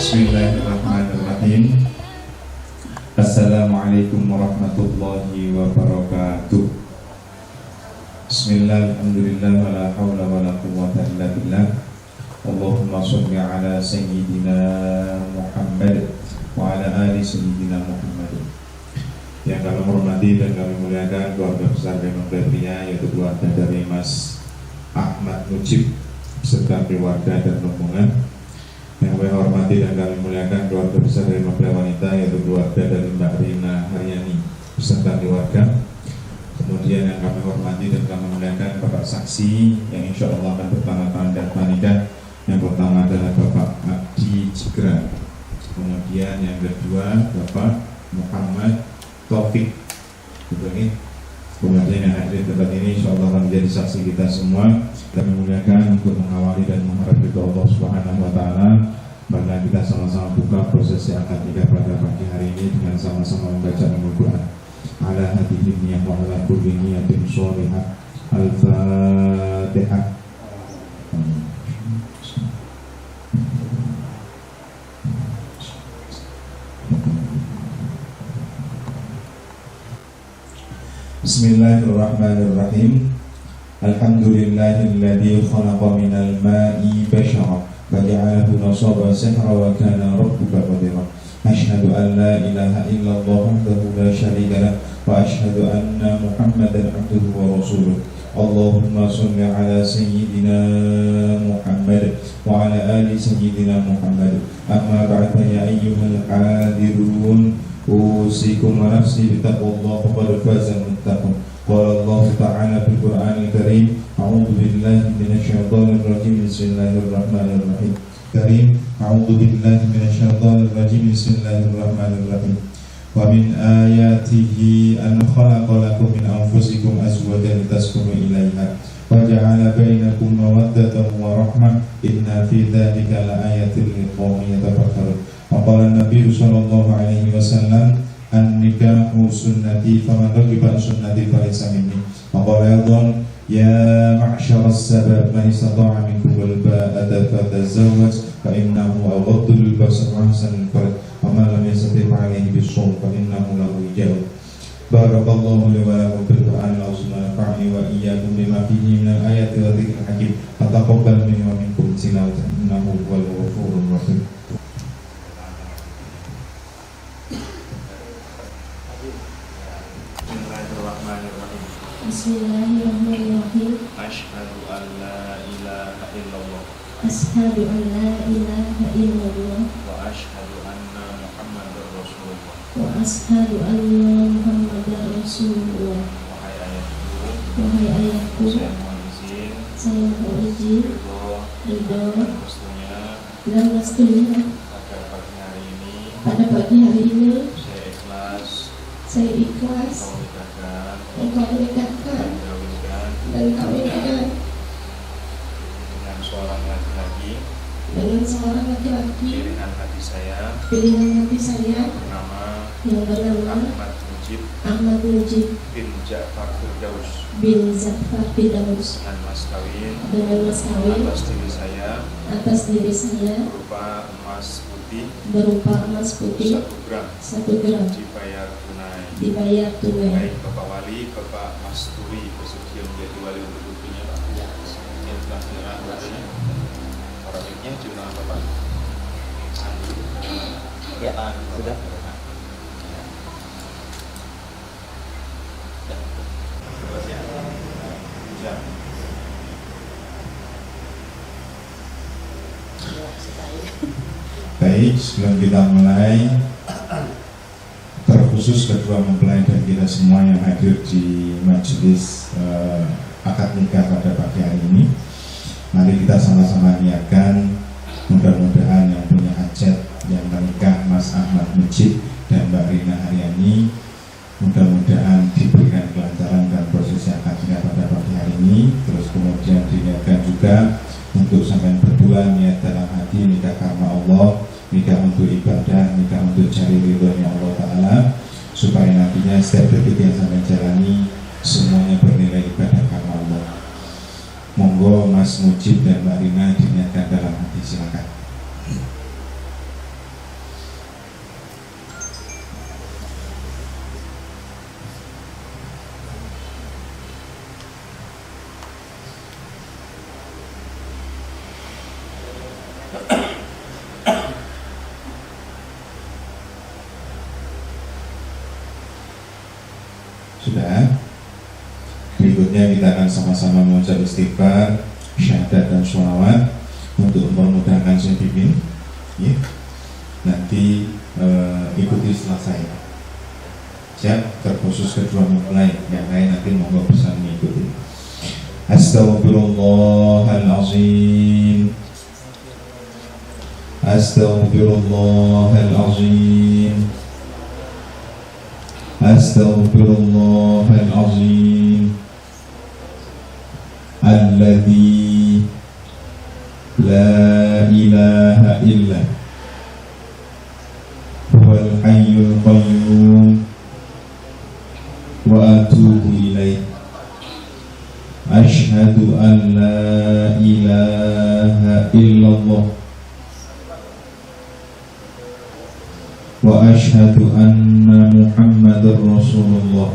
Bismillahirrahmanirrahim. Assalamualaikum warahmatullahi wabarakatuh. Bismillah, alhamdulillah, wa la hawla wa la quwwata illa billah. Allahumma sholli ala sayyidina Muhammad wa ala ali sayyidina Muhammad. Yang kami hormati dan kami muliakan keluarga besar Gunung Pria, yaitu keluarga dari Mas Ahmad Mujib serta keluarga dan rombongan. Yang kami hormati dan kami muliakan keluarga besar dari mempelai wanita, yaitu keluarga dari Mbak Rina Haryani beserta keluarga. Kemudian yang kami hormati dan kami muliakan Bapak Saksi yang insya Allah akan bertanda dan nikah. Yang pertama adalah Bapak Abdi Jigra. Kemudian yang kedua Bapak Muhammad Taufik. Kemudian yang hadir di tempat ini insya Allah akan menjadi saksi kita semua. Kami muliakan untuk mengawali dan mengharap ridho Allah Subhanahu wa Ta'ala. Maka kita sama-sama buka prosesi akad nikah pada pagi hari ini dengan sama-sama membaca Al-Quran. Ala hadihi niyah wa ala kulli niyatin sholihah. Al-Fatihah. Bismillahirrahmanirrahim. Alhamdulillahilladzi khalaqa minal ma'i bashara faja'alahu nasaba sihra wa kana rabbuka qadira. Asyhadu an la ilaha illallah wahdahu la syarika lah wa asyhadu anna Muhammadan abduhu wa rasuluh. Allahumma shalli ala sayyidina Muhammad wa ala ali sayyidina Muhammad. Amma ba'da ya ayyuhal hadirun, usikum wa nafsi bitaqwallah faqad faza al-muttaqun. Qala Allah Ta'ala fil Qur'anil Karim, a'udzu billahi minasyaitonir rajim, bismillahirrahmanirrahim. Karim, a'udzu billahi minasyaitonir rajim, bismillahirrahmanirrahim. Wa min ayatihi an khalaqa lakum min anfusikum azwajan litaskunu ilaiha wa ja'ala bainakum mawaddatan wa rahmah, inna fi dzalika laayatin liqaumin yatafakkarun. Wa qala an-nabiy sallallahu alaihi wasallam, an-nikahu sunnati faman ragiba an sunnati falaysa minni. Wa qala aydan, ya ma'syaras sabab man istata'a minkum al-ba'ata fatazawwaj fa innahu aghaddu lil-basar wa ahsanu lil-farj wa man lam yastati' fa'alayhi bis-shawm fa innahu lahu wijah. Barakallahu li wa lakum fil Qur'anil azim wa nafa'ani wa iyyakum bima fihi min al-ayati wa dhikril hakim. Taqabbal minni wa minkum tilawatan innahu huwal ghafurur rahim. Bismillahirrahmanirrahim. Asyhadu an la ilaha illallah Asyhadu an la ilaha illallah wa asyhadu anna Muhammadar Rasulullah. wa asyhadu anna Muhammadar Rasulullah. Wahai ayahku, Wahai ayahku, saya mohon izin ridho dan restunya dan restunya pada pagi hari ini saya ikhlas engkau menikahkan dan kawinkan dengan seorang laki-laki pilihan hati saya yang bernama Ahmad Mujib bin Ja'far Firdaus dengan mas kawin atas diri saya berupa emas putih 1 gram dibayar tunai. Baik Bapak Wali, Bapak Mas Turi bersedia menjadi wali untuk putrinya Pak. Yang telah menyerah padanya. Orangnya jurnal Bapak. Ya, sudah. Baik, sebelum kita mulai, terkhusus kedua mempelai dan kita semua yang hadir di majelis akad nikah pada pagi hari ini, Mari kita sama-sama niatkan, mudah-mudahan yang punya hajat yang menikah Mas Ahmad Mujib dan Mbak Rina Haryani, mudah-mudahan diberikan kelancaran dan prosesi akadnya pada pagi hari ini. Terus kemudian diniatkan juga untuk sampai berdua niat dalam hati nikah karena Allah, nikah untuk ibadah, nikah untuk cari ridhonya Allah Ta'ala, supaya nantinya setiap detik yang sampai jalani semuanya bernilai ibadah karena Allah. Monggo Mas Mujib dan Mbak Rina diniatkan dalam hati, silakan. Sudah. Berikutnya kita akan sama-sama mengucap istighfar, syahadat dan sholawat untuk memudahkan saya pimpin. Ya. Nanti ikuti setelah saya. Siap, terkhusus kedua mempelai, yang lain nanti monggo bisa mengikuti. Astaghfirullahalazim. Astaghfirullahalazim. Astaghfirullahalazim. Alladzi la ilaha illa huwal hayyul qayyum wa atubu ilaih. Asyhadu an la ilaha illallah wa asyhadu anna Muhammadar Rasulullah.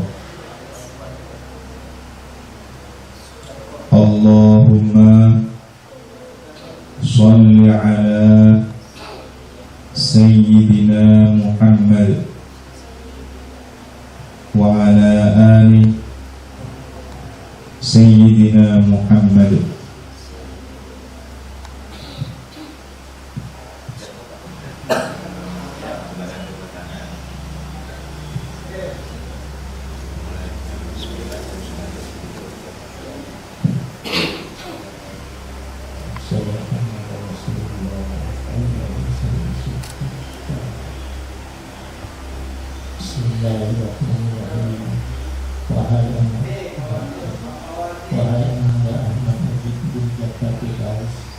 Allahumma sholli ala Sayyidina Muhammad wa ala ali Sayyidina Muhammad.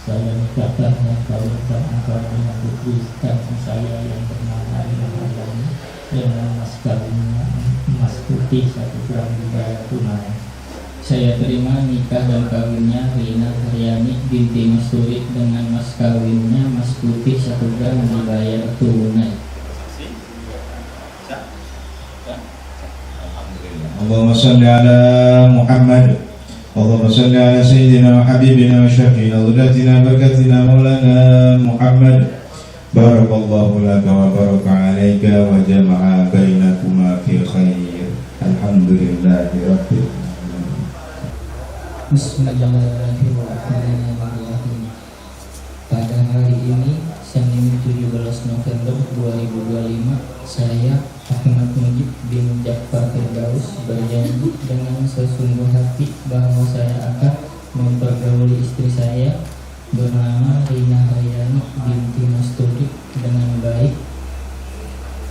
Saya nikahkan dan kawinkan engkau dengan putri kandung saya yang bernama Rina Haryani dengan mas kawinnya emas putih 1 gram dibayar tunai. Saya terima nikah dan kawinnya Rina Haryani binti Masturi dengan mas kawinnya emas putih 1 gram dibayar tunai. Allahumma sholli ala Muhammad. Allahumma sholli ala Sayyidina wa Habibina wa Syafi'ina Dhulatina Barakatina Maulana Muhammad. Barakallahu laka wa baraka alaika wa jama'a bainakuma fi khair. Alhamdulillahi rabbil alamin. Bismillahirrahmanirrahim. Pada hari ini Senin 17 November 2025, saya Ahmad Mujib bin Ja'far Firdaus berjanji dengan sesungguh hati bahwa saya akan mempergauli istri saya bernama Rina Haryani binti Masturi dengan baik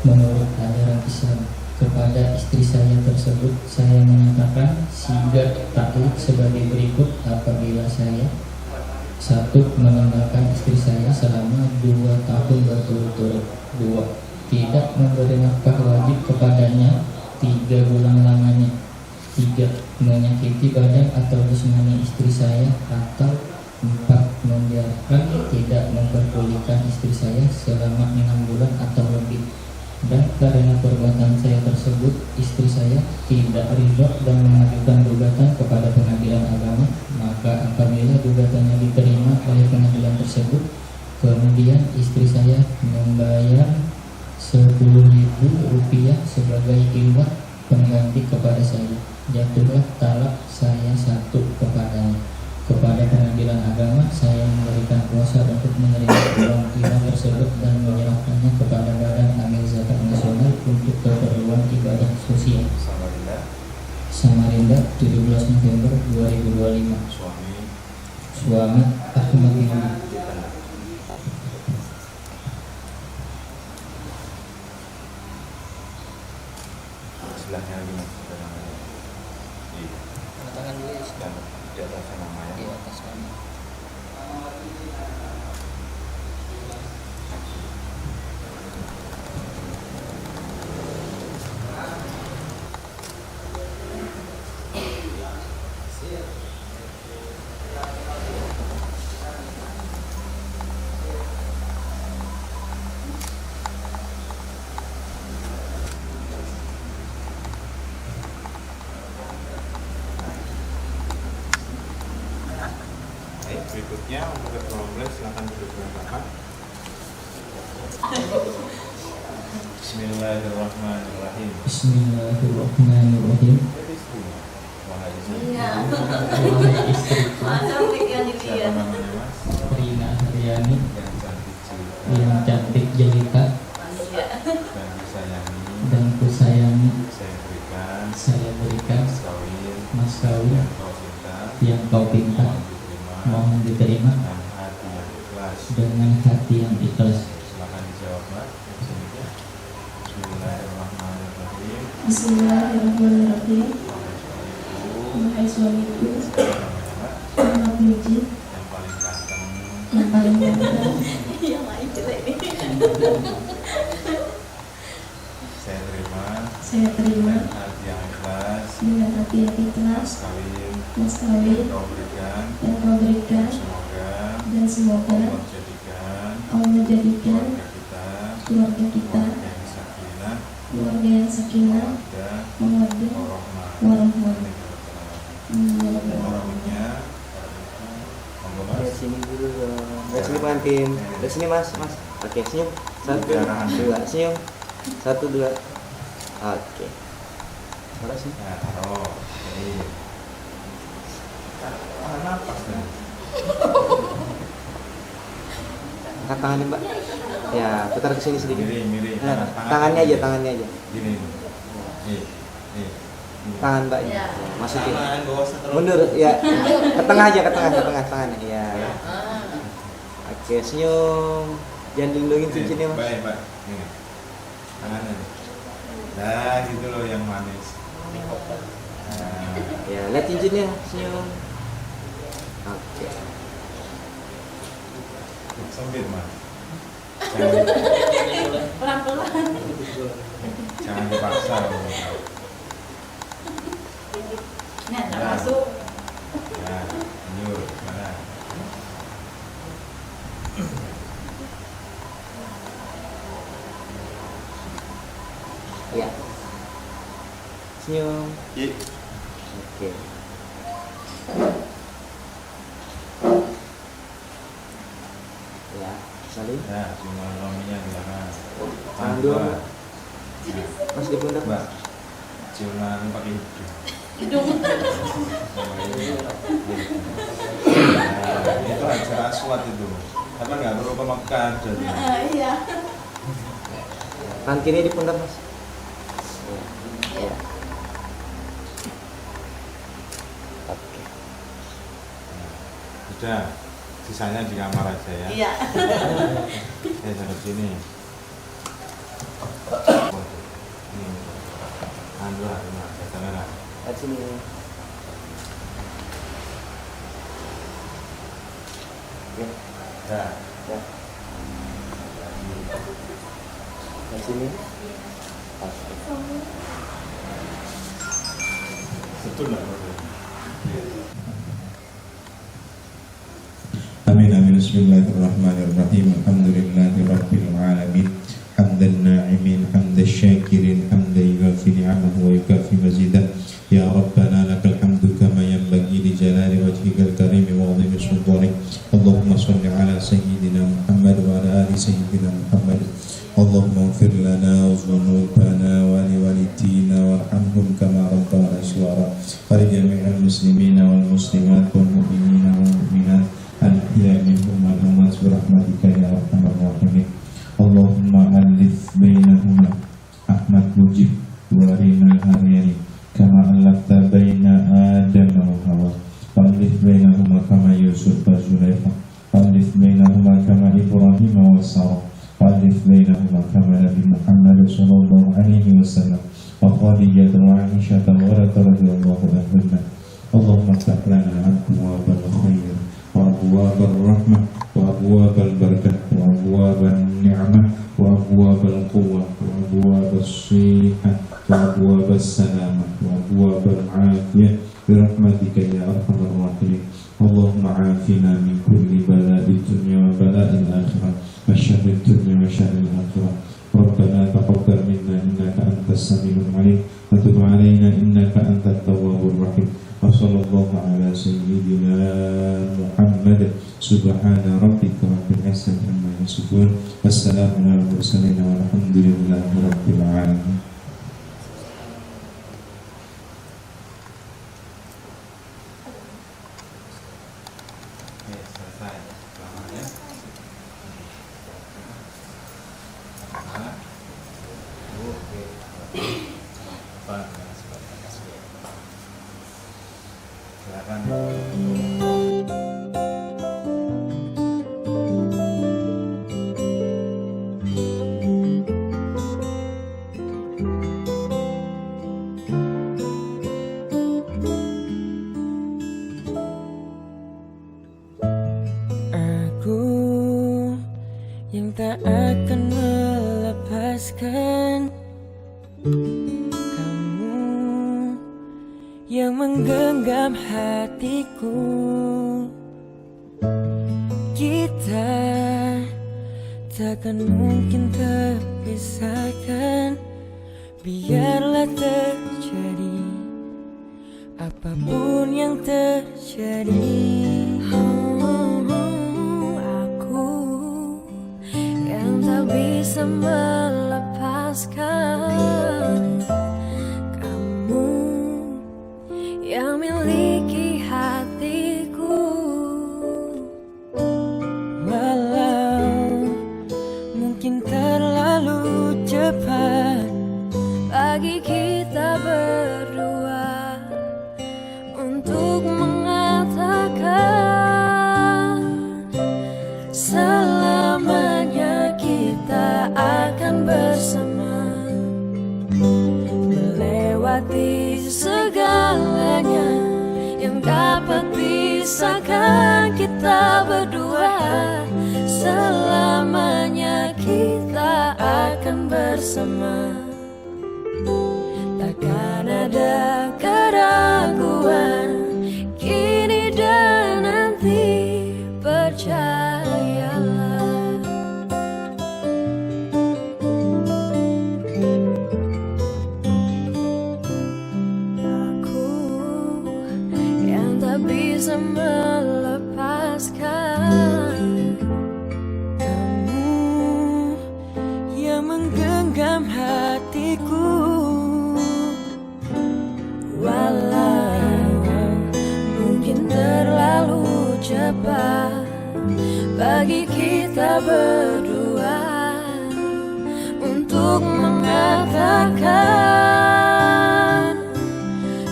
menurut ajaran Islam. Kepada istri saya tersebut saya menyatakan sigat taklid sebagai berikut apabila saya: 1. Meninggalkan istri saya selama 2 tahun berturut-turut. 2. Tidak memberi nafkah wajib kepadanya 3 bulan lamanya. 3. Menyakiti badan atau jasmani istri saya. Atau 4. Membiarkan tidak memperdulikan istri saya selama 6 bulan atau lebih. Dan karena perbuatan saya tersebut, istri saya tidak ridho dan mengajukan gugatan kepada pengadilan agama. Maka apabila gugatannya diterima oleh pengadilan tersebut, kemudian istri saya membayar Rp10.000 sebagai iwat pengganti kepada saya, jatuhlah talak saya 1 kepadanya. Kepada pengadilan agama, saya memberikan kuasa untuk menerima uang iwat tersebut dan menyerahkannya kepada Badan Amil Zakat Nasional untuk keperluan ibadah sosial. Samarinda 17 November 2025. Suami Bismillahirrahmanirrahim. Bismillahirrahmanirrahim. Wahai Wahai istriku siapa namanya mas? Rina Haryani Yang cantik jelita yang cantik jelita dan disayangi, dan kusayangi, saya berikan saya berikan mas mas kawin kawin yang kau pinta, yang kau pinta, mohon diterima mohon diterima dengan hati yang ikhlas. dengan hati yang ikhlas. Silakan dijawab mbak. Bismillahirrahmanirrahim. Bismillahirrahmanirrahim. Wahai suamiku, Wahai suamiku, siapa namanya mbak? Muhammad Mujib, Yang paling ganteng, yang paling ganteng, saya terima saya terima dengan hati yang ikhlas. dengan hati yang ikhlas. Kawin Mas kawin yang kau berikan, yang kau berikan, dan semoga Allah jadikan keluarga kita keluarga kita keluarga yang sakinah, keluarga yang sakinah, mawaddah, mawaddah, warahmah. orangnya monggo mas. Dari sini dulu dong. Dari sini pengantin. Dari sini mas. Oke, senyum. 1, 2, senyum. 1, 2. Oke. Terus sih. Nah, taruh. Ini. Napas nih. Angkat tangannya mbak. Ya, putar ke sini sedikit. Miring. Nah, tangannya aja. Gini. Nih. Tangan mbak. Ya. Masukin. Tangan bawah terus. Mundur ya. Ke tengah aja, ke tengah tangannya. Ya. Oke, senyum. Jangan dilindungin cincinnya mas. Baik. Ini. Tangannya. Nah, gitu loh yang manis. Nah, Ya, lihat cincinnya, senyum. Oke. sempit mas. Jangan dipaksa. Masuk. Ya, nyur mana? Ya. Senyum. Iya. Oke. Ya, saling. Nah, cuma suaminya di sana. Tangan dua. Mas di pundak. Mbak. Ciuman pakai hidung. Nah, itu hajar aswad itu. Karena nggak perlu ke Mekah jadi. Iya. Tangan kiri di pundak mas. Ya. Oke. Sudah, sisanya di kamar aja ya. Iya. Saya taruh sini. Ini. Anu lah, jangan. Lihat sini. Ya. Dah. Ya. Lihat sini. Oke. Betul lah. Amin. Bismillahirrahmanirrahim. Alhamdulillahirabbil alamin. Hamdan na'imin, hamdan syakirin, hamdan yuwafi ni'amahu wa yukafi mazidah. Ya Rabbana lakal hamdu kama yanbaghi li jalali wajhikal karim wa 'azimi sultanik. Allahumma shalli ala sayyidina Muhammad wa ala ali sayyidina Muhammad. Allahumma ighfir lana dhunubana wa liwalidina warhamhum kama rabbana shighara. Wa li jami'il muslimina wal muslimat wal mu'minina wal mu'minat al-ahya'i minhum wal amwat bi rahmatika ya arhamar rahimin. Allahumma alif bainahuma Ahmad Mujib wa Rina Haryani kama alafta baina Adam wa Hawa. Alif bainahuma kama Yusuf wa Zulaikha. Alif bainahuma kama Ibrahim wa Sarah. Alif bainahuma kama Nabi Muhammad sallallahu alaihi wasallam wa Khadijah wa Aisyah radhiyallahu anha. Allahumma iftah lana abwaabal khair wa abwaabal rahmah wa abwaabal barakah wa abwaabal ni'mah wa abwaabal quwwah wa abwaabas shihah wa abwaabas salamah wa abwaabal afiyah birahmatika ya arhamar rahimin. Allahumma afina min kulli bala'id dunya wa bala'il akhirah wa syarrid dunya wa syarril akhirah. Rabbana taqabbal minna innaka antas samiul alim wa tub 'alaina innaka antat tawwabur rahim. Wa sallallahu ala sayyidina Muhammad. Subhana rabbika rabbil izzati yasifun. Wassalamu ala mursalin walhamdulillahi rabbil alamin. Selesai lamanya. Oke. Pak, silakan. Aku yang tak akan melepaskan kamu, yang menggenggam hatiku. Kita takkan mungkin terpisahkan, biarlah terjadi apapun yang terjadi. Aku yang tak bisa melepaskan kamu, yang miliki hatiku. Walau mungkin terlalu cepat Bagi kita berdua untuk mengatakan selamanya kita akan bersama, melewati segalanya yang dapat pisahkan kita berdua. Selamanya kita akan bersama, takkan ada keraguan kini dan nanti, percayalah. Aku yang tak bisa melepaskan kamu, yang menggenggam hatiku. Walau mungkin terlalu cepat bagi kita berdua untuk mengatakan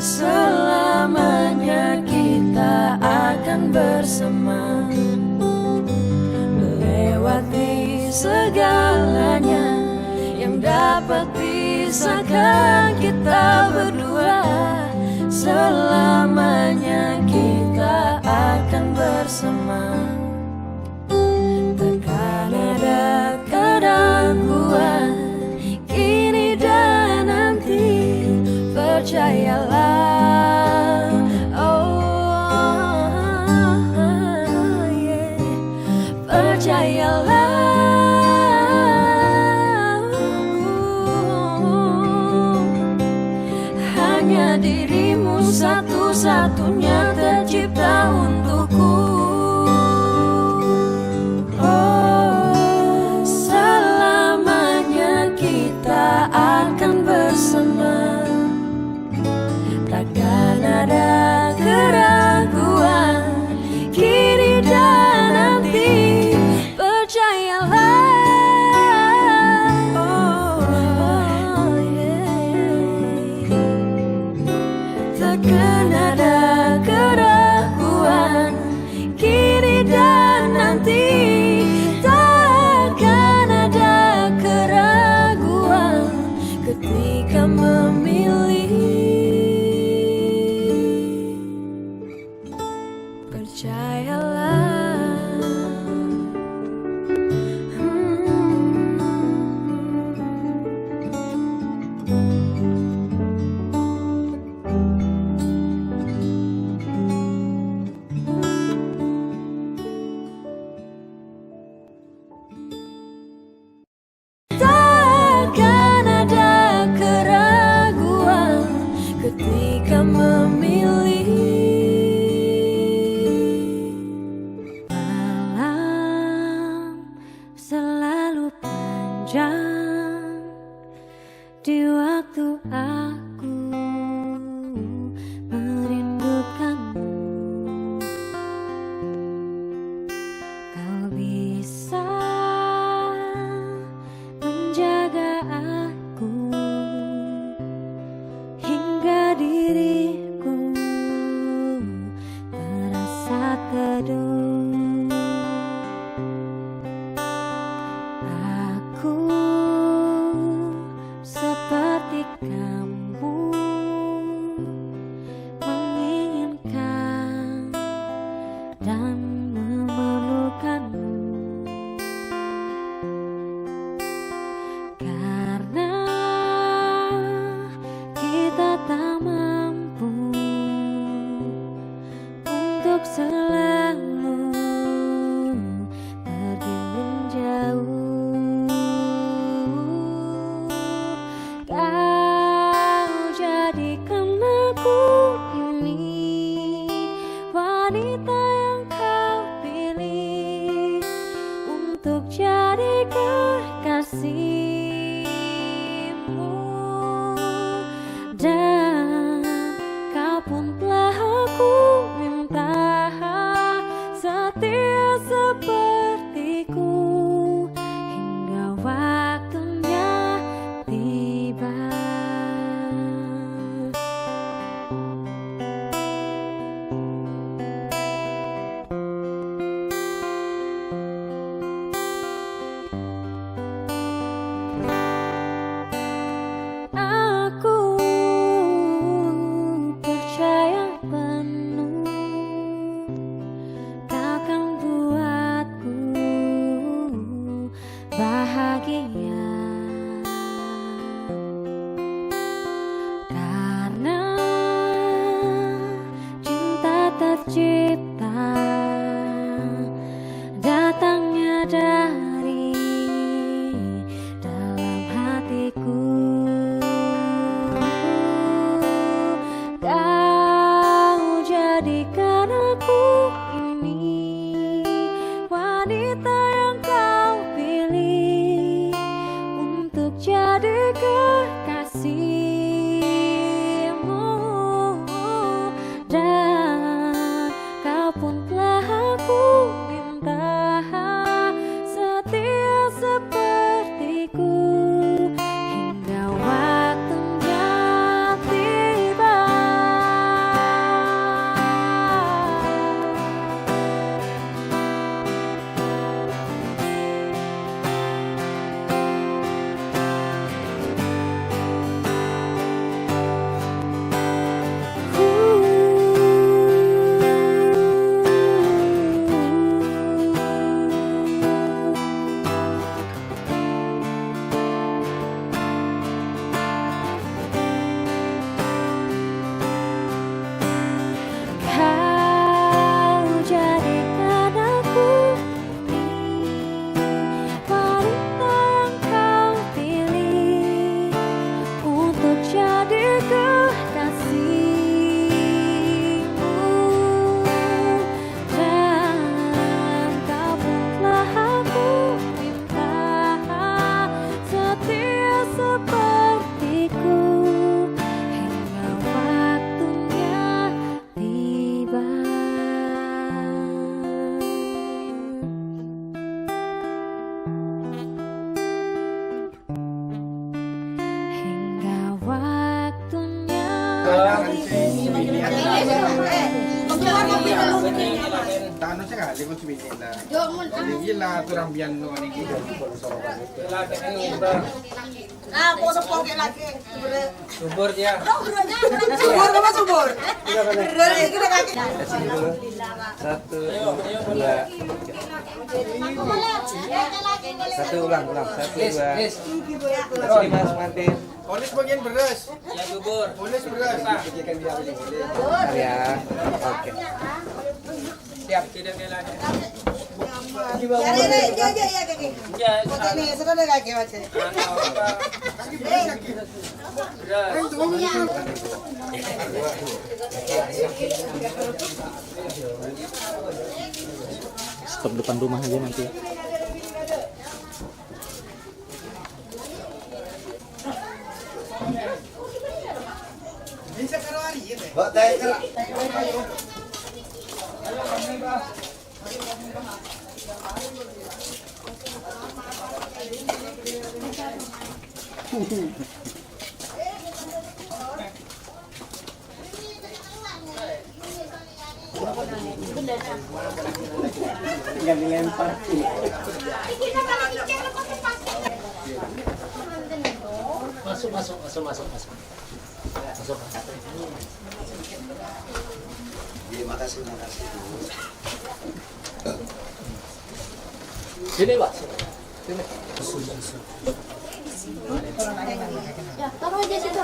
selamanya kita akan bersama, melewati segalanya yang dapat pisahkan kita berdua. Selamanya kita akan bersama, takkan ada keraguan kini dan nanti, percayalah. Oh, yeah. Percayalah. Hanya dirimu satu-satunya tercipta untukku. Oh, selamanya kita akan bersama, takkan ada keraguan kini dan nanti, percayalah. Oh, yeah. Takkan ada keraguan panjang di waktu aku merindukanmu. Kau bisa menjaga aku hingga diriku terasa teduh. Aku seperti kamu menginginkan dan memerlukanmu, karena kita tak mampu untuk selalu pergi menjauh. Kau jadikan aku ini wanita yang kau pilih untuk jadi kekasihmu, dan kau pun telah aku minta setia sepertiku hingga waktunya tiba. Aku percaya penuh kau akan buatku bahagia, karena cinta tercipta datangnya dari dalam hatiku. Kau jadikan aku ini wanita yang kau pilih untuk jadi kekasihmu, dan kau pun telah aku minta setia sepertiku hingga waktunya tiba. Kau jadikan aku ini wanita yang kau pilih untuk jadi kekasihmu, dan kau pun telah aku minta setia sepertiku hingga waktunya tiba. Hingga waktunya Tanah saya kali kau cumi ni lah. Jadi lah tu rambian tu ni kita. Ah, kau sepuluh lagi. Subur dia. Subur apa subur? Kita kaki. Satu, dua. Satu ulang. Satu, dua. Sini Mas Martin. Polis bagian beras. Ya subur. Polis beras. Ya. Oke. Siap. Tidak lagi. Ya kaki. Ya, ini sudah kaki macam. Stop depan rumah aja nanti. Tinggal dilempar. Masuk. Makasih. Sini, Pak. Sini. Ya, taruh aja situ.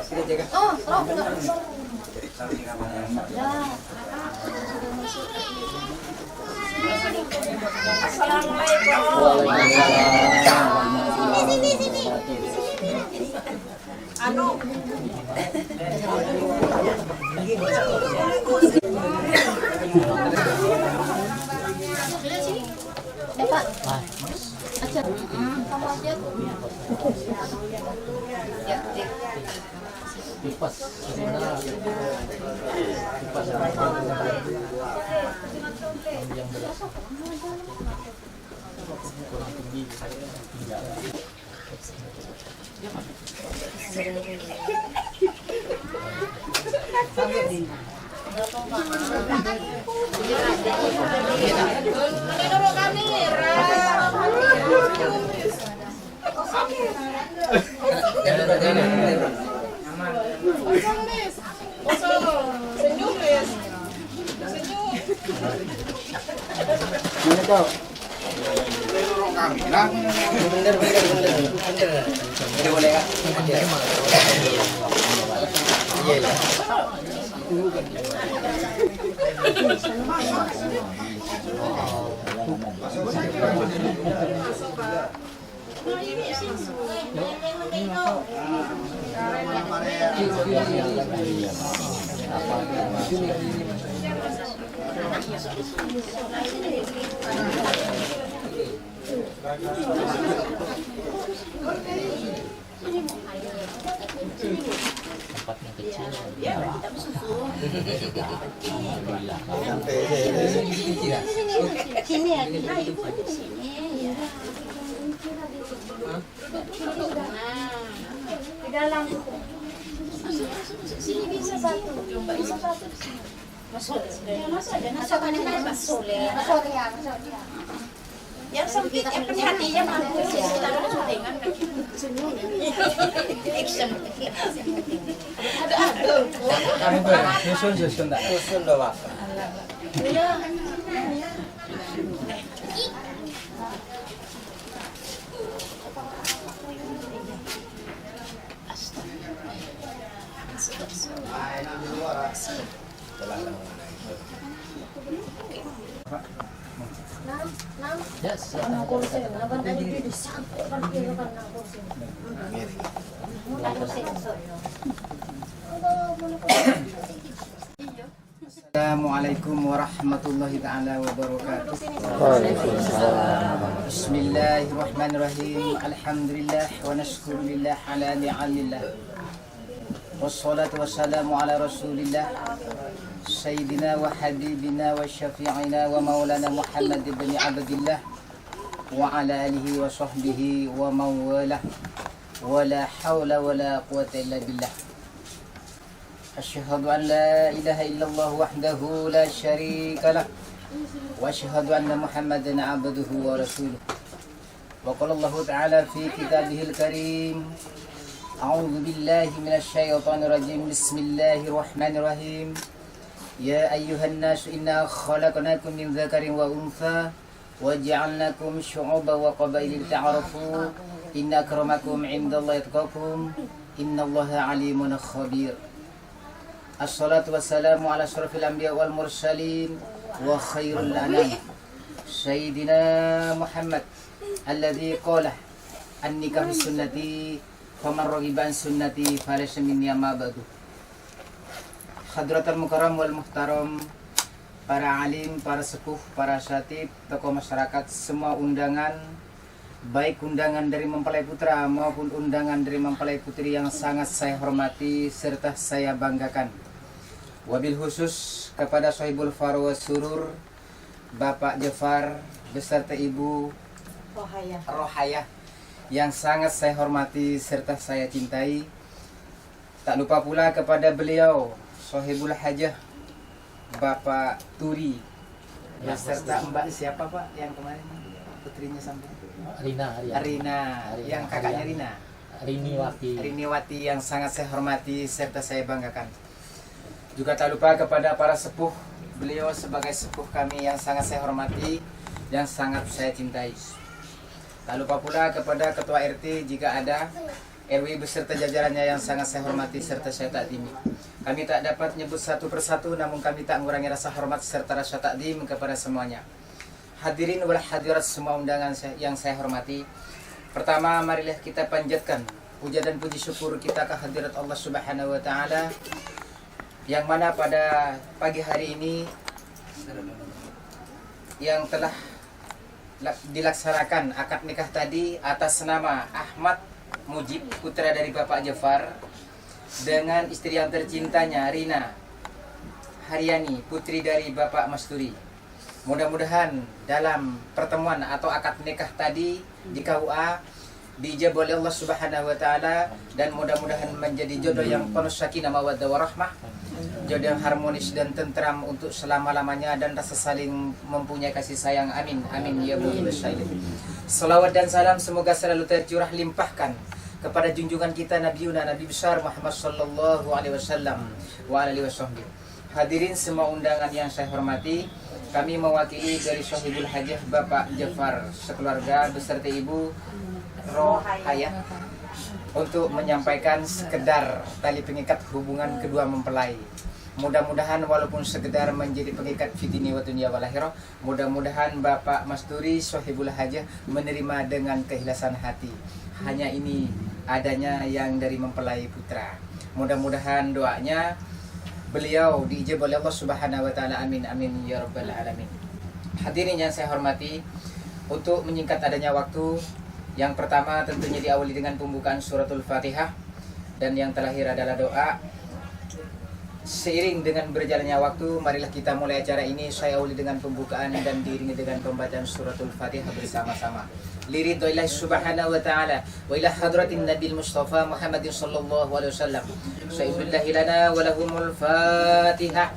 Sini jaga. Oh, taruh. Ya. Anu. Pak. Aja. Kamu aja tuh. Ya, Kipas. Mana kau? Kamera. Bener. Tidak boleh kak? Iya. Tempatnya kecil. Sini ya. Sini ya. Di dalam. Sini bisa satu. Bisa satu. Masuk aja. Masuk ya. Yang sempit, yang hatinya mampu sih. Susun tak? Susun dah pak. Assalamualaikum warahmatullahi ta'ala wabarakatuh. Bismillahirrahmanirrahim. Alhamdulillah wa nashkurulillah ala ni'amillah. Wassalatu wassalamu ala rasulillah Sayyidina wa habibina wa syafi'ina wa maulana Muhammad ibn Abdillah wa ala alihi wa sahbihi wa mawalah wa la hawla wa la quwata illa billah. Asyhadu an la ilaha illallah wahdahu la syarika lah wa asyhadu anna Muhammadan abduhu wa rasuluh. Wa qala Allah ta'ala fi kitabihil karim, a'udzu billahi minasy syaithanir rajim. Bismillahirrahmanirrahim. Ya ayyuhan nasu inna khalaqnakum min dzakarin wa untha wa ja'alnakum syu'uban wa qabaila ta'arafu inna akramakum 'indallahi atqakum innallaha 'alimun khabir. Assalatu wassalamu ala asyrafil anbiya wal mursalin wa khairul anam Sayyidina Muhammad alladzi qala an-nikahu sunnati faman raghiba an sunnati falaysa minni amma ba'du. Hadratul mukarram wal muhtaram, para alim, para sepuh, para syatib, tokoh masyarakat, semua undangan baik undangan dari mempelai putra maupun undangan dari mempelai putri yang sangat saya hormati serta saya banggakan. Wabil khusus kepada Sohibul Farwa Surur, Bapak Jafar beserta Ibu Rohayah yang sangat saya hormati serta saya cintai. Tak lupa pula kepada beliau Sohibul Hajah, Bapak Turi beserta Mbak siapa Pak yang kemarin putrinya sampai Rina yang kakaknya Riniwati yang sangat saya hormati serta saya banggakan. Juga tak lupa kepada para sepuh, beliau sebagai sepuh kami yang sangat saya hormati, yang sangat saya cintai. Tak lupa pula kepada ketua RT jika ada, RW beserta jajarannya yang sangat saya hormati serta saya takdimi. Kami tak dapat menyebut satu persatu, namun kami tak mengurangi rasa hormat serta rasa takdim kepada semuanya. Hadirin wal hadirat semua undangan yang saya hormati. Pertama, marilah kita panjatkan puja dan puji syukur kita ke hadirat Allah Subhanahu wa taala yang mana pada pagi hari ini yang telah dilaksanakan akad nikah tadi atas nama Ahmad Mujib, putra dari Bapak Jafar, dengan istri yang tercintanya Rina Haryani, putri dari Bapak Masturi. Mudah-mudahan dalam pertemuan atau akad nikah tadi di KUA diijabah oleh Allah Subhanahu wa taala, dan mudah-mudahan menjadi jodoh yang penuh sakinah mawaddah warahmah, jodoh yang harmonis dan tentram untuk selama-lamanya dan rasa saling mempunyai kasih sayang. Amin amin ya rabbal alamin. Salawat dan salam semoga selalu tercurah limpahkan kepada junjungan kita Nabi besar Muhammad sallallahu alaihi wasallam wa alihi wasallam. Hadirin semua undangan yang saya hormati, kami mewakili dari Sohibul Hajah Bapak Jafar sekeluarga beserta Ibu Rohayah untuk menyampaikan sekedar tali pengikat hubungan kedua mempelai. Mudah-mudahan walaupun sekedar menjadi pengikat fitini wa dunya wal akhirah, mudah-mudahan Bapak Masturi Sohibul Hajah menerima dengan keikhlasan hati. Hanya ini adanya yang dari mempelai putra. Mudah-mudahan doanya beliau diijabah oleh Allah Subhanahu wa taala. Amin amin ya rabbal alamin. Hadirin yang saya hormati, untuk menyingkat adanya waktu, yang pertama tentunya diawali dengan pembukaan suratul Fatihah, dan yang terakhir adalah doa. Seiring dengan berjalannya waktu, marilah kita mulai acara ini. Saya awali dengan pembukaan dan diiringi dengan pembacaan suratul Fatihah bersama-sama. Liridhoillahi subhanahu wa ta'ala wa ila hadratin nabil mustafa Muhammadin sallallahu alaihi wasallam. Sa'idullah lana wa lahumul Fatihah.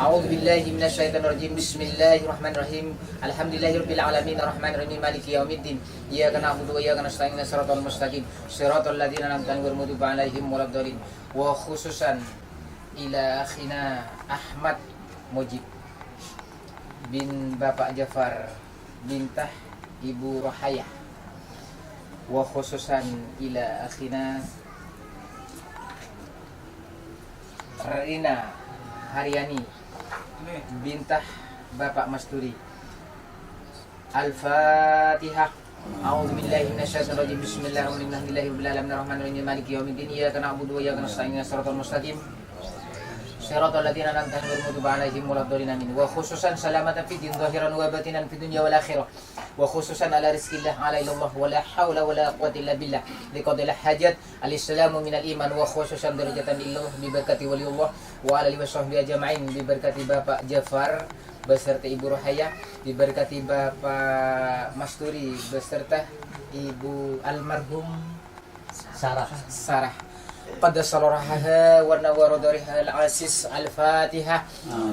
A'udzu billahi minasyaitonir rajim. Bismillahirrahmanirrahim. Alhamdulillahirabbil alamin arrahmanirrahim maliki yaumiddin. Iyyaka na'budu wa iyyaka nasta'in shiratal mustaqim shiratal ladzina an'amta 'alaihim ghairil maghdubi 'alaihim waladdallin. Wa khususan ila akhina Ahmad Mujib bin Bapak Jafar bintah Ibu Rohayah, wa khususan ila akhina Rina Haryani bintah Bapak Masturi. Al-Fatihah. A'udzu billahi minasyaitonir rajim. Bismillahirrahmanirrahim. Alhamdulillahirabbil maliki yaumiddin. Iyyaka na'budu wa iyyaka nasta'in shiratal mustaqim shiratal ladzina an'amta 'alaihim ghairil maghdubi 'alaihim waladdallin. Amin. Wa khususan salamatan fid din zahiran wa batinan fid dunya wal akhirah. Wa khususan ala rizqillah ala ilallah wa la haula wa la quwwata illa billah liqadil hajat al-islamu minal iman. Wa khususan darajatan illallah bi barakati waliyullah wa ala alihi washabbihi ajma'in bi barakati Bapak Jafar beserta Ibu Rohayah, diberkati Bapak Masturi beserta Ibu almarhum Sarah pada salaraha wa nawaradariha al-asis. Al-Fatihah.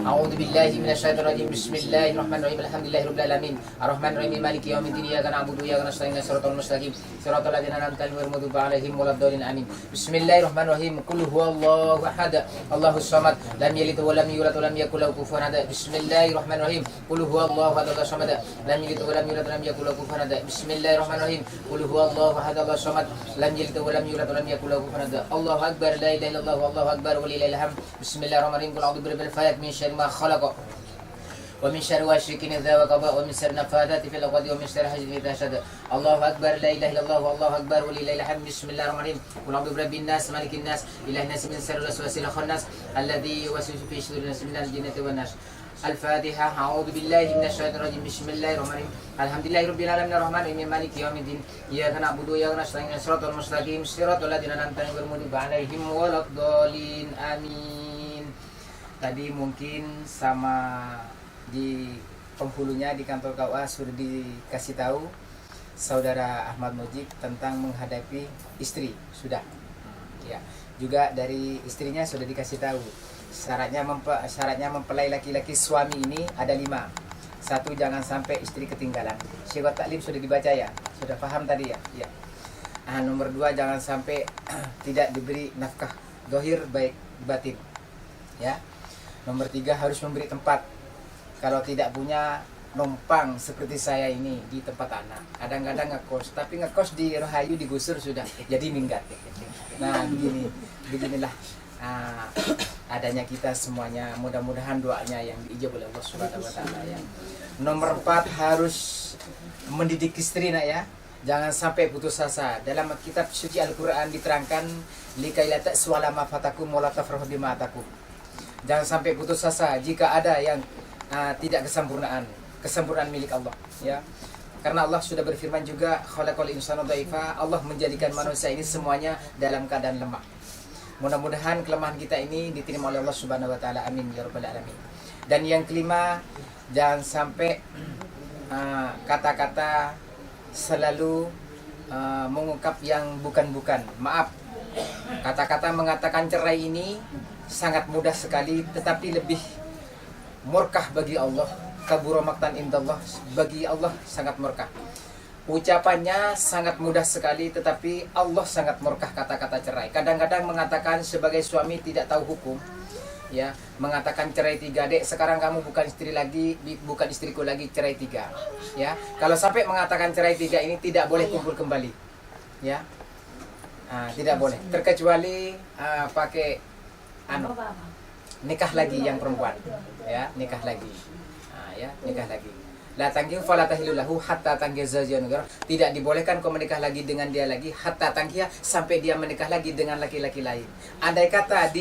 A'udzu billahi minasyaitonir rajim. Bismillahirrahmanirrahim. Alhamdulillahirabbil alamin arrahmanirrahim maliki yaumiddin. Iyyaka na'budu wa iyyaka nasta'in shiratal mustaqim shiratal ladzina an'amta 'alaihim ghairil maghdubi 'alaihim waladdallin. Amin. Bismillahirrahmanirrahim. Qul huwallahu ahad, Allahus samad, lam yalid wa lam yulad wa lam yakul lahu kufuwan ahad. Bismillahirrahmanirrahim. Qul huwallahu ahad, Allahus samad, lam yalid wa lam yulad wa lam yakul lahu kufuwan ahad. Bismillahirrahmanirrahim. Qul huwallahu ahad, Allahus samad, lam yalid wa lam yulad wa lam yakul lahu kufuwan ahad. Allahu akbar, la ilaha illallah, wallahu akbar, walillahil hamd. Bismillahirrahmanirrahim. Qul a'udzu birabbil falaq min syarri ma khalaq wa min syarri ghasiqin idza waqab wa min syarri nafathati fil 'uqad wa min syarri hasidin idza hasad. Allahu akbar, la ilaha illallah, wallahu akbar, walillahil hamd. Bismillahirrahmanirrahim. Qul a'udzu birabbin nas, malikin nas, ilahin nas, min syarril waswasil khannas alladzi yuwaswisu fi sudurin nas minal jinnati wan nas. Al-Fatihah. A'udzu billahi minasyaitonir rajim. Bismillahirrahmanirrahim. Alhamdulillahirabbil alamin arrahmanir rahim maliki yaumiddin. Iyyaka na'budu wa iyyaka nasta'in shiratal mustaqim shiratal ladzina an'amta 'alaihim waladdallin. Amin. Tadi mungkin sama di penghulunya di kantor KUA sudah dikasih tahu saudara Ahmad Mujib tentang menghadapi istri, sudah ya. Juga dari istrinya sudah dikasih tahu syaratnya mempelai laki-laki suami ini ada 5. 1, jangan sampai istri ketinggalan. Syiar taklim sudah dibaca ya, sudah paham tadi ya, ya. Nomor 2, jangan sampai tidak diberi nafkah zahir baik batin ya. Nomor 3, harus memberi tempat. Kalau tidak punya, numpang seperti saya ini di tempat anak. Kadang-kadang ngekos, tapi ngekos di Rahayu digusur sudah jadi minggat. Nah beginilah adanya kita semuanya. Mudah-mudahan doanya yang diijabah oleh Allah Subhanahu wa taala ya. Nomor 4, harus mendidik istri nak ya. Jangan sampai putus asa. Dalam kitab suci Al-Qur'an diterangkan likailata sualama fatakum wala tafrahu bima atakum. Jangan sampai putus asa jika ada yang tidak kesempurnaan milik Allah ya. Karena Allah sudah berfirman juga khalaqal insana dhaifa. Allah menjadikan manusia ini semuanya dalam keadaan lemah. Mudah-mudahan kelemahan kita ini diterima oleh Allah Subhanahu wa taala. Amin ya rabbal alamin. Dan yang kelima, jangan sampai kata-kata selalu mengungkap yang bukan-bukan. Maaf, kata-kata mengatakan cerai ini sangat mudah sekali, tetapi lebih murkah bagi Allah. Kabura maktan indallah, bagi Allah sangat murkah. Ucapannya sangat mudah sekali, tetapi Allah sangat murkah kata-kata cerai. Kadang-kadang mengatakan sebagai suami tidak tahu hukum ya, mengatakan cerai 3, dek sekarang kamu bukan istri lagi, bukan istriku lagi, cerai 3 ya. Kalau sampai mengatakan cerai 3 ini tidak boleh kumpul kembali ya. Tidak boleh, terkecuali pakai nikah lagi yang perempuan ya, nikah lagi ya, nikah lagi. La tangkihu fala tahillu lahu hatta tankiha zawjan ghayra. Tidak dibolehkan kau menikah lagi dengan dia lagi hatta tankiha, sampai dia menikah lagi dengan laki-laki lain. Andai kata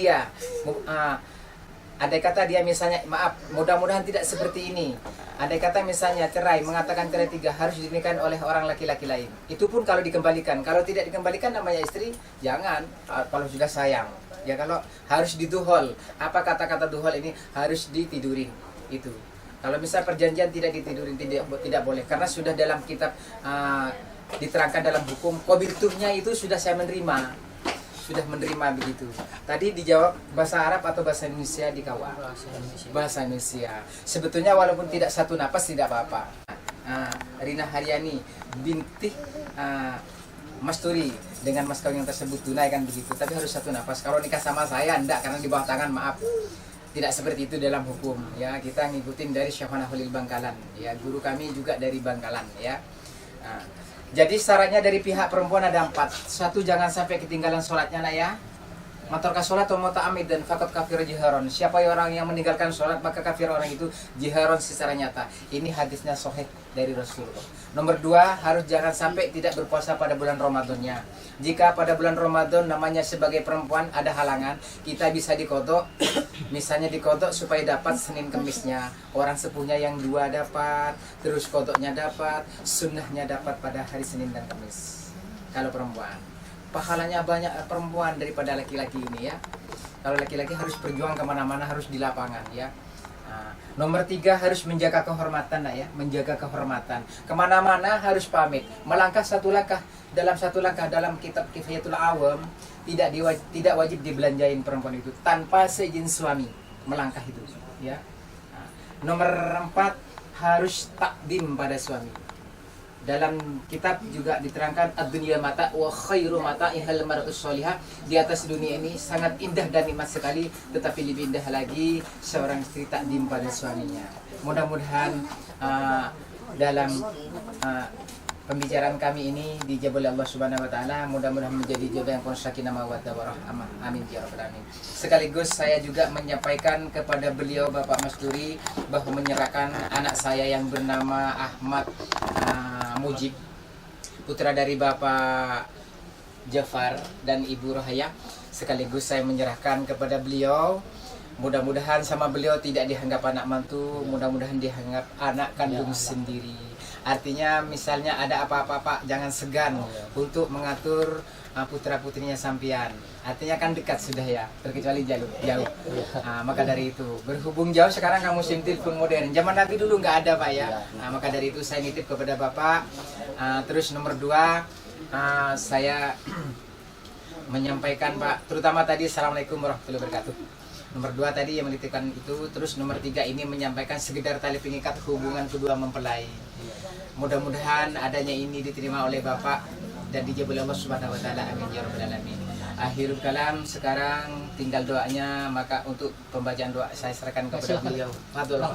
dia misalnya, maaf, mudah-mudahan tidak seperti ini. Andai kata misalnya cerai, mengatakan cerai 3 harus dinikahi oleh orang laki-laki lain. Itu pun kalau dikembalikan. Kalau tidak dikembalikan namanya istri, jangan. Kalau sudah sayang ya, kalau harus diduhol. Apa kata-kata duhol ini? Harus ditidurin itu. Kalau misal perjanjian tidak ditidurin, tidak boleh, karena sudah dalam kitab diterangkan dalam hukum qabiltuhnya itu sudah saya menerima, sudah menerima begitu. Tadi dijawab bahasa Arab atau bahasa Indonesia di KUA? Bahasa Indonesia. Sebetulnya walaupun tidak satu napas tidak apa-apa. Rina Haryani binti Mas Turi dengan mas kawin yang tersebut tunai kan begitu, tapi harus satu napas. Kalau nikah sama saya enggak, karena di bawah tangan, maaf. Tidak seperti itu dalam hukum ya. Kita ngikutin dari Syekhana Khalil Bangkalan ya, guru kami juga dari Bangkalan ya. Jadi syaratnya dari pihak perempuan ada 4. 1, jangan sampai ketinggalan sholatnya nak ya. Matorka sholat atau muta'amid dan fakat kafir jiharon. Siapa orang yang meninggalkan sholat maka kafir orang itu jiharon secara nyata. Ini hadisnya sahih dari Rasulullah. Nomor 2, harus jangan sampai tidak berpuasa pada bulan Ramadannya. Jika pada bulan Ramadan namanya sebagai perempuan ada halangan, kita bisa dikodok. Misalnya dikodok supaya dapat Senin Kemisnya. Orang sepuhnya yang 2 dapat, terus kodoknya dapat, sunnahnya dapat pada hari Senin dan Kemis. Kalau perempuan, pahalanya banyak perempuan daripada laki-laki ini ya. Kalau laki-laki harus berjuang kemana-mana, harus di lapangan ya. Nomor 3, harus menjaga kehormatan ya, menjaga kehormatan. Kemana-mana harus pamit. Melangkah satu langkah dalam kitab Kifayatul Awam, tidak wajib dibelanjain perempuan itu tanpa seizin suami melangkah itu ya. Nomor 4, harus takdim pada suami. Dalam kitab juga diterangkan ad-dunya mata wa khairu mata'ihal mar'us sholihah. Di atas dunia ini sangat indah dan nikmat sekali, tetapi lebih indah lagi seorang istri takdim pada suaminya. Mudah-mudahan dalam pembicaraan kami ini dijabah oleh Allah Subhanahu wa taala, mudah-mudahan menjadi jodoh yang sakinah mawaddah warahmah. Amin ya rabbal alamin. Sekaligus saya juga menyampaikan kepada beliau Bapak Mas Turi bahwa menyerahkan anak saya yang bernama Ahmad Mujib, putra dari Bapak Jafar dan Ibu Rohaya. Sekaligus saya menyerahkan kepada beliau Mudah-mudahan sama beliau tidak dianggap anak mantu, mudah-mudahan dianggap anak kandung sendiri. Artinya misalnya ada apa-apa Pak, jangan segan untuk mengatur putra-putrinya sampian. Artinya kan dekat sudah ya, terkecuali jauh. Maka dari itu, berhubung jauh sekarang kamu SIM telepon modern. Zaman Nabi dulu nggak ada Pak ya. Maka dari itu saya nitip kepada Bapak. Terus nomor 2, saya menyampaikan Pak, terutama tadi Assalamualaikum warahmatullahi wabarakatuh. Nomor 2 tadi yang menitipkan itu. Terus nomor 3 ini menyampaikan sekedar tali pengikat hubungan kedua mempelai. Mudah-mudahan adanya ini diterima oleh Bapak dan dijabah oleh Allah Subhanahu wa taala. Amin ya rabbal alamin. Akhirul kalam, sekarang tinggal doanya, maka untuk pembacaan doa saya serahkan kepada beliau. Fadol.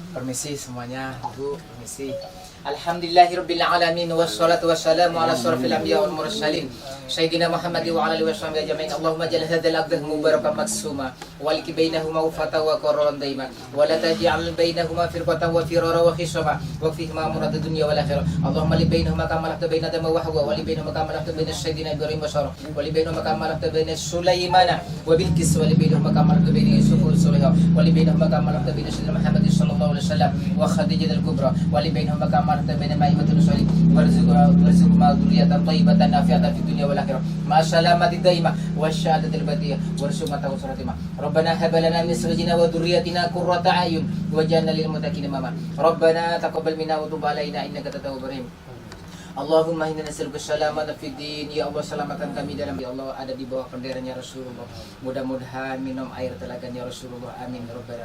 Permisi semuanya, Bu, permisi. Alhamdulillahirabbil alamin wassalatu wassalamu ala asyrafil anbiya wal mursalin sayyidina Muhammad wa ala alihi washabihi ajmain. Allahumma ja'al hadzal aqdah mubarakan maksuma wal bainahuma wafata wa qararan daima wa la taj'al bainahuma firqatan wa firara wa khisaba wa fihi ma murad dunya wal akhirah. Allahumma li bainahuma kama lahta baina dama wa hawa wa li bainahuma kama lahta baina sayyidina Ibrahim wa Sarah wa li bainahuma kama lahta baina Sulaimana wa Bilqis wa li bainahuma kama lahta baina Yusuf wa Sulaiman wa li bainahuma kama lahta baina sayyidina Muhammad sallallahu alaihi wasallam wa Khadijah al-Kubra wa li bainahuma kama lahta baina Maimatul Salih warzuqna dzurriyyatan thayyibatan nafi'atan fid dunya wal akhirah ma salamati daimah wasyahadatil batiyah warzuqna tawassatima. Rabbana hab lana min azwajina wa dhurriyyatina qurrata a'yun waj'alna lil muttaqina imama. Rabbana taqabbal minna wa tub 'alaina innaka tawwabur rahim. Allahumma inna nas'aluka salamatan fid din. Ya Allah, selamatkan kami dalam, ya Allah, ada di bawah benderanya Rasulullah. Mudah-mudahan minum air telagannya Rasulullah. Amin ya rabbal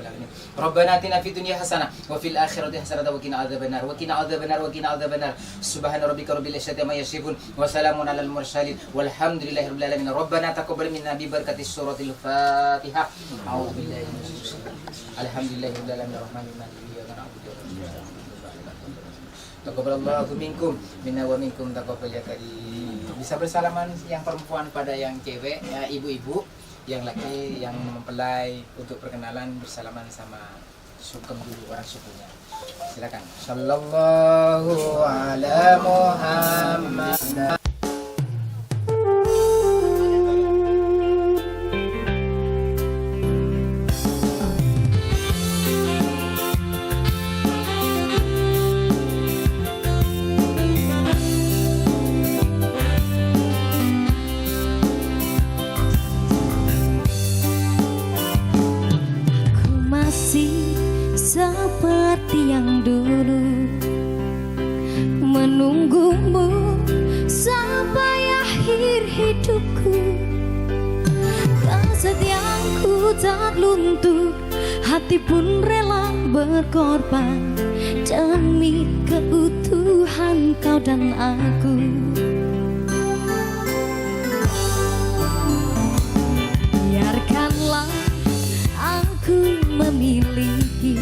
alamin. Rabbana atina fid dunya hasanah wa fil akhirati hasanah wa qina adzabannar wa qina adzabannar wa qina adzabannar. Subhana rabbika rabbil izzati amma yasifun wa salamun alal mursalin walhamdulillahi rabbil alamin. Rabbana taqabbal minna bi barakatis suratil Fatihah. A'udzu billahi minasyaitonir rajim. Alhamdulillahi rabbil alamin arrahmanir rahim. Taqabbalallahu minkum minna wa minkum taqabbal ya karim. Bisa bersalaman yang perempuan pada yang cewek, ya, ibu-ibu, yang laki yang mempelai, untuk perkenalan bersalaman sama sungkem dulu orang sukunya. Silakan. Sallallahu ala Muhammad. Seperti yang dulu menunggumu sampai akhir hidupku. Kesetiaanku tak luntur, hati pun rela berkorban demi keutuhan kau dan aku. Biarkanlah aku memiliki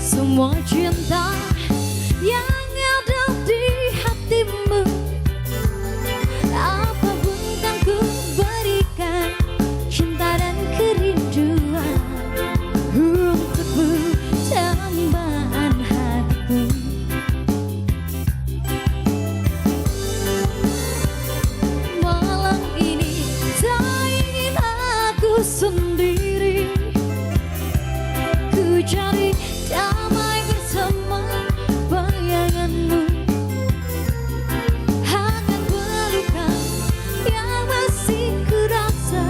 semua cinta yang ada di hatimu. Apapun kan ku berikan, cinta dan kerinduan untukmu, tambahan hatiku. Malam ini tak ingin aku sendiri, ku cari damai bersama bayanganmu. Hangat pelukan yang masih ku rasa,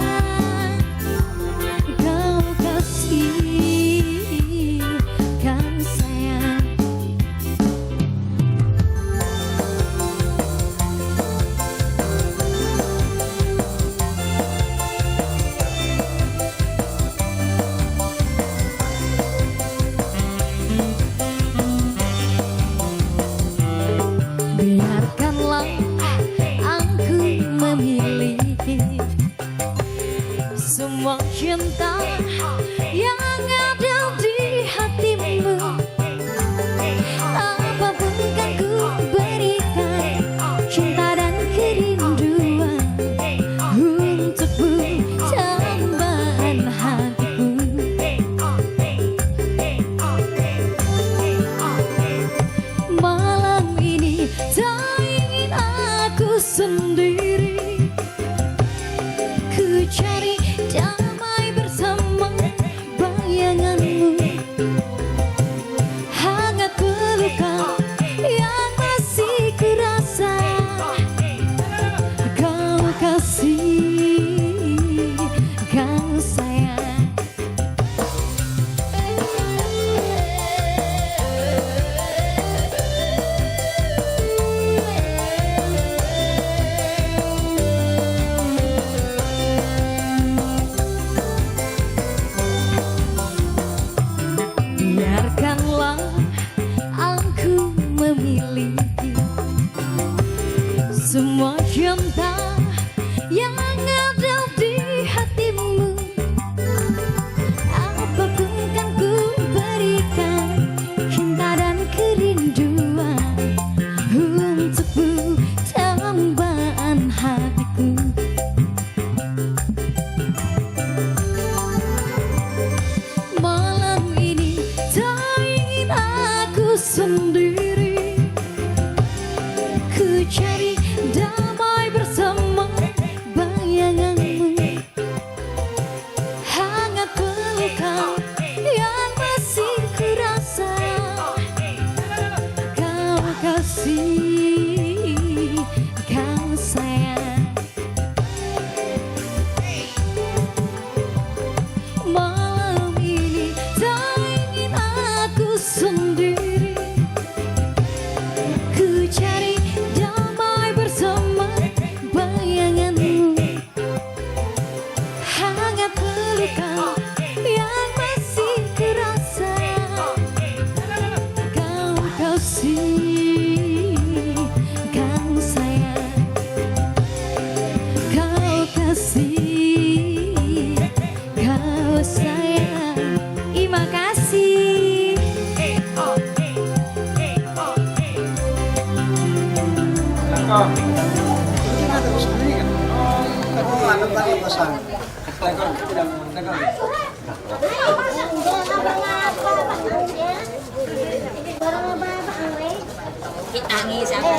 kau kasihkan sayang. Biarkanlah aku memiliki semua cinta yang ada di hatimu. Apapun kan ku berikan, cinta dan kerinduan untukmu, tambahan hatiku. Malam ini tak ingin aku sendiri, sayang. Biarkanlah aku memiliki semua cinta yang ada di hatimu. Apapun kan ku berikan cinta dan kerinduan untukmu, tambahan hatiku. Malam ini tak ingin aku sendiri, ku cari damai bersama bayanganmu. Hangat pelukan yang masih ku rasa, kau kasih, kau sayang. Malam ini tak ingin aku sendiri, ku cari damai bersama bayanganmu. Hangat pelukan yang masih ku rasa, kau kasih, kau sayang. Kau kasih, kau sayang. Terima kasih. Nangis apa?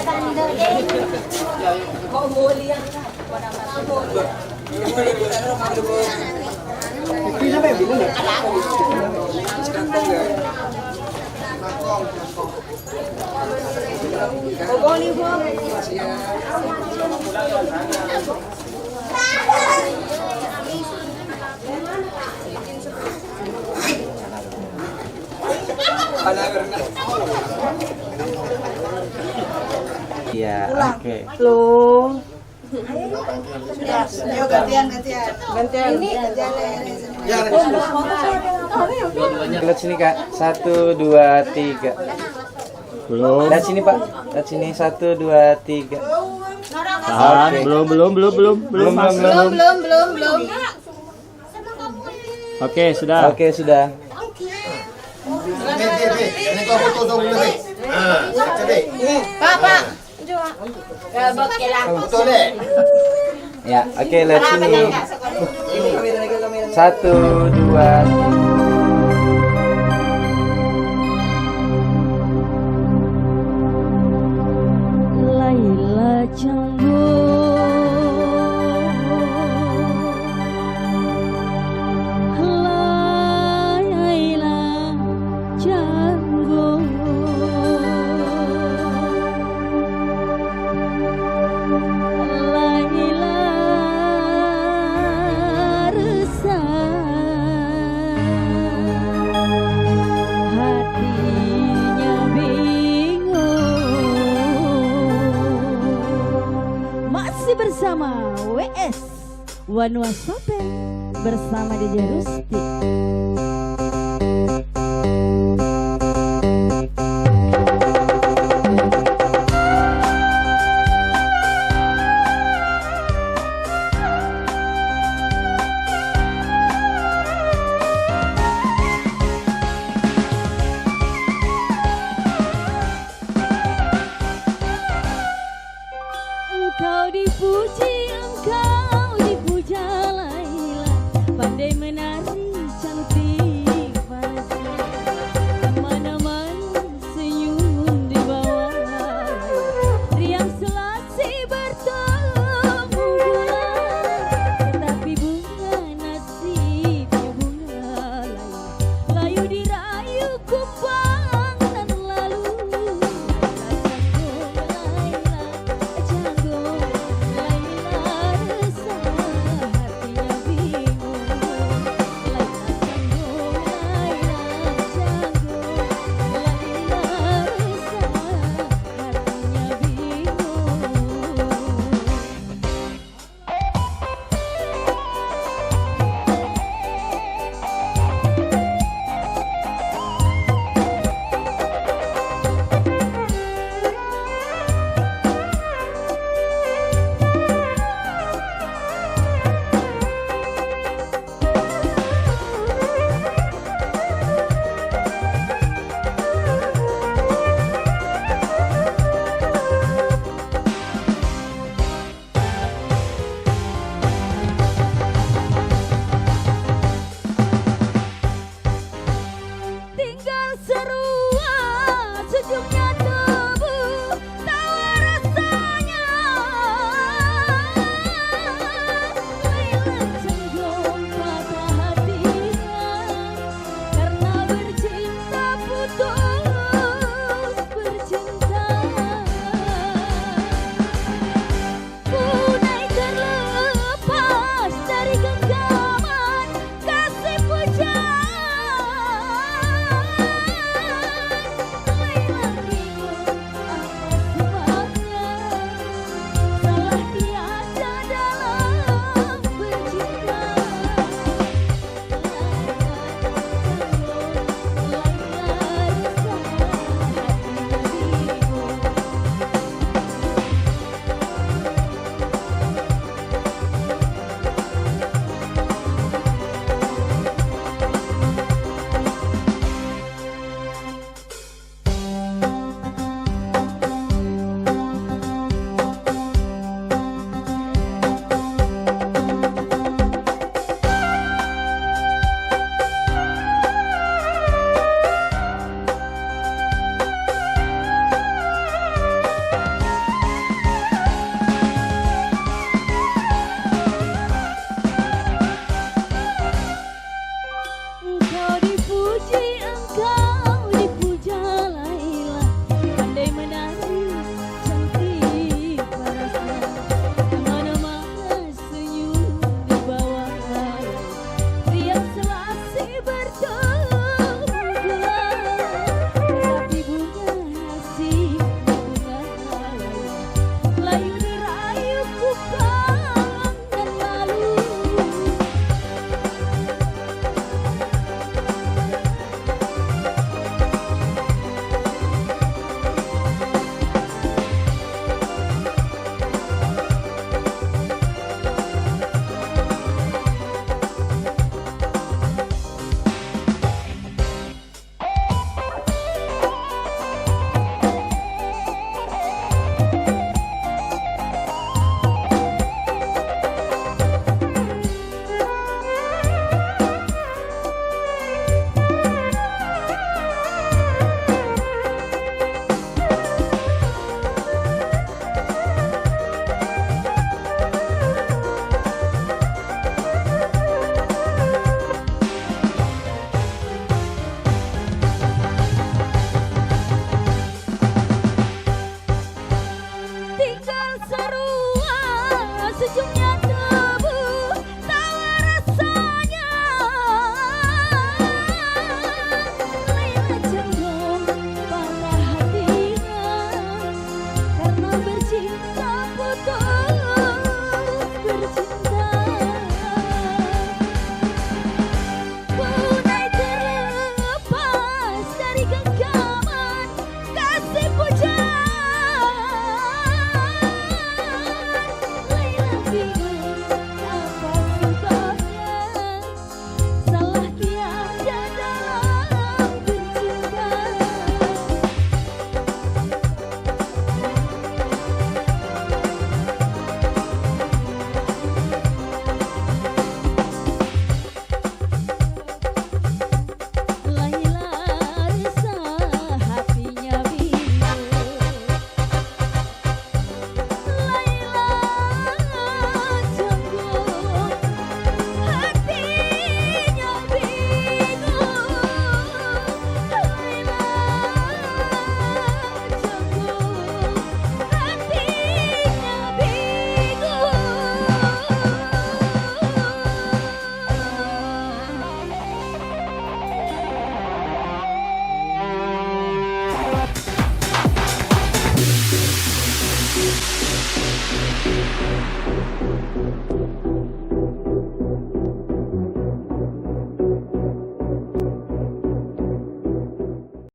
Iya, oke. Ayo gantian. Ini Lihat sini Kak, 1, 2, 3. Belum. Lihat sini Pak, lihat sini 1, 2, 3. Tahan. Belum. Oke, sudah. Oke, sudah. Pak. Ya, oke, lihat sini. 1, 2, 3. Laila Jambu, Laila Jambu, Laila resah, hatinya bingung. Masih bersama WS Wanua Sopen bersama DJ Rusti. Engkau dipuji, engkau dipuja Laila, pandai menari cantik